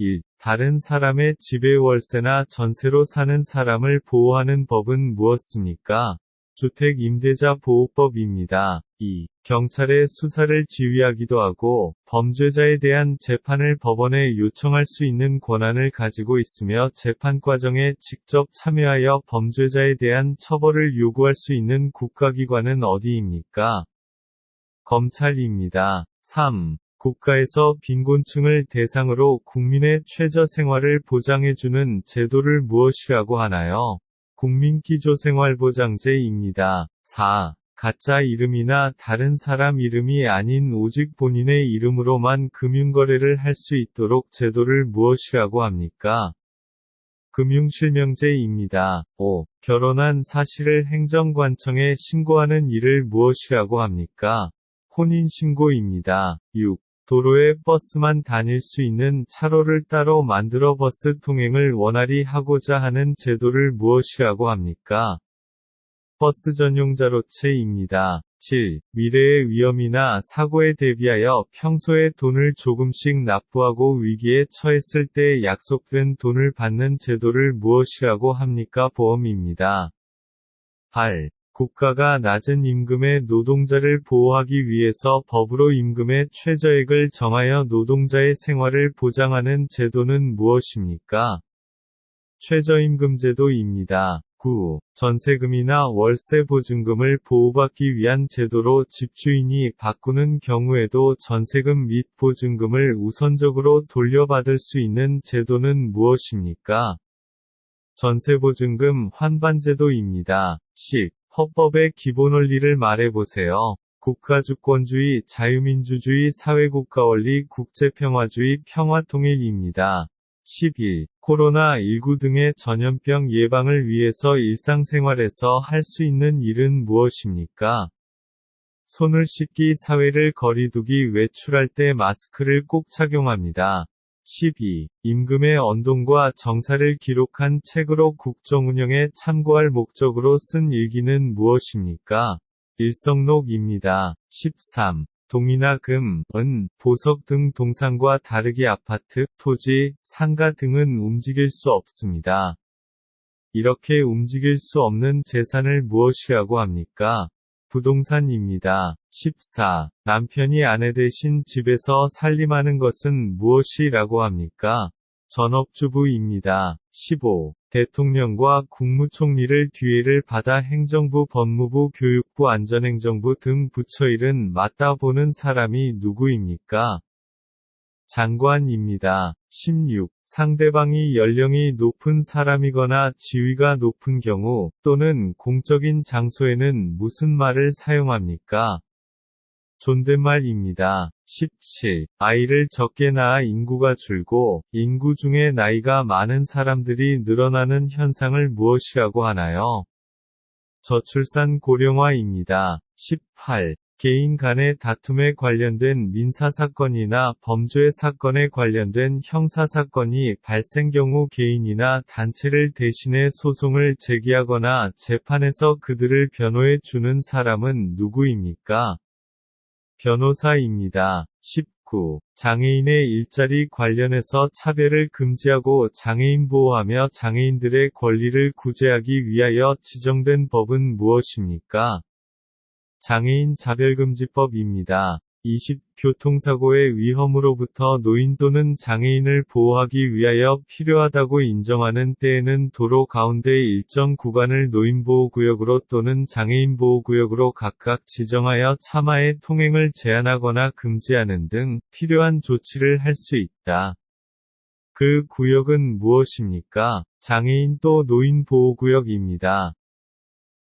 1. 다른 사람의 집에 월세나 전세로 사는 사람을 보호하는 법은 무엇입니까? 주택임대자보호법입니다. 2. 경찰의 수사를 지휘하기도 하고 범죄자에 대한 재판을 법원에 요청할 수 있는 권한을 가지고 있으며 재판 과정에 직접 참여하여 범죄자에 대한 처벌을 요구할 수 있는 국가기관은 어디입니까? 검찰입니다. 3. 국가에서 빈곤층을 대상으로 국민의 최저 생활을 보장해주는 제도를 무엇이라고 하나요? 국민기초생활보장제입니다. 4. 가짜 이름이나 다른 사람 이름이 아닌 오직 본인의 이름으로만 금융거래를 할 수 있도록 제도를 무엇이라고 합니까? 금융실명제입니다. 5. 결혼한 사실을 행정관청에 신고하는 일을 무엇이라고 합니까? 혼인신고입니다. 6. 도로에 버스만 다닐 수 있는 차로를 따로 만들어 버스 통행을 원활히 하고자 하는 제도를 무엇이라고 합니까? 버스 전용자로체입니다. 7. 미래의 위험이나 사고에 대비하여 평소에 돈을 조금씩 납부하고 위기에 처했을 때 약속된 돈을 받는 제도를 무엇이라고 합니까? 보험입니다. 8. 국가가 낮은 임금의 노동자를 보호하기 위해서 법으로 임금의 최저액을 정하여 노동자의 생활을 보장하는 제도는 무엇입니까? 최저임금제도입니다. 9. 전세금이나 월세보증금을 보호받기 위한 제도로 집주인이 바꾸는 경우에도 전세금 및 보증금을 우선적으로 돌려받을 수 있는 제도는 무엇입니까? 전세보증금 환반제도입니다. 10. 헌법의 기본원리를 말해보세요. 국가주권주의, 자유민주주의, 사회국가원리, 국제평화주의, 평화통일입니다. 11. 코로나19 등의 전염병 예방을 위해서 일상생활에서 할 수 있는 일은 무엇입니까? 손을 씻기, 사회를 거리두기, 외출할 때 마스크를 꼭 착용합니다. 12. 임금의 언동과 정사를 기록한 책으로 국정운영에 참고할 목적으로 쓴 일기는 무엇입니까? 일성록입니다. 13. 동이나 금, 은, 보석 등 동상과 다르게 아파트, 토지, 상가 등은 움직일 수 없습니다. 이렇게 움직일 수 없는 재산을 무엇이라고 합니까? 부동산입니다. 14. 남편이 아내 대신 집에서 살림하는 것은 무엇이라고 합니까? 전업주부입니다. 15. 대통령과 국무총리를 뒤에를 받아 행정부, 법무부, 교육부, 안전행정부 등 부처 일은 맡다 보는 사람이 누구입니까? 장관입니다. 16. 상대방이 연령이 높은 사람이거나 지위가 높은 경우, 또는 공적인 장소에는 무슨 말을 사용합니까? 존댓말입니다. 17. 아이를 적게 낳아 인구가 줄고, 인구 중에 나이가 많은 사람들이 늘어나는 현상을 무엇이라고 하나요? 저출산 고령화입니다. 18. 개인 간의 다툼에 관련된 민사사건이나 범죄 사건에 관련된 형사사건이 발생 경우 개인이나 단체를 대신해 소송을 제기하거나 재판에서 그들을 변호해 주는 사람은 누구입니까? 변호사입니다. 19. 장애인의 일자리 관련해서 차별을 금지하고 장애인 보호하며 장애인들의 권리를 구제하기 위하여 지정된 법은 무엇입니까? 장애인 차별금지법입니다. 20. 교통사고의 위험으로부터 노인 또는 장애인을 보호하기 위하여 필요하다고 인정하는 때에는 도로 가운데의 일정 구간을 노인보호구역으로 또는 장애인보호구역으로 각각 지정하여 차마의 통행을 제한하거나 금지하는 등 필요한 조치를 할 수 있다. 그 구역은 무엇입니까? 장애인 또 노인보호구역입니다.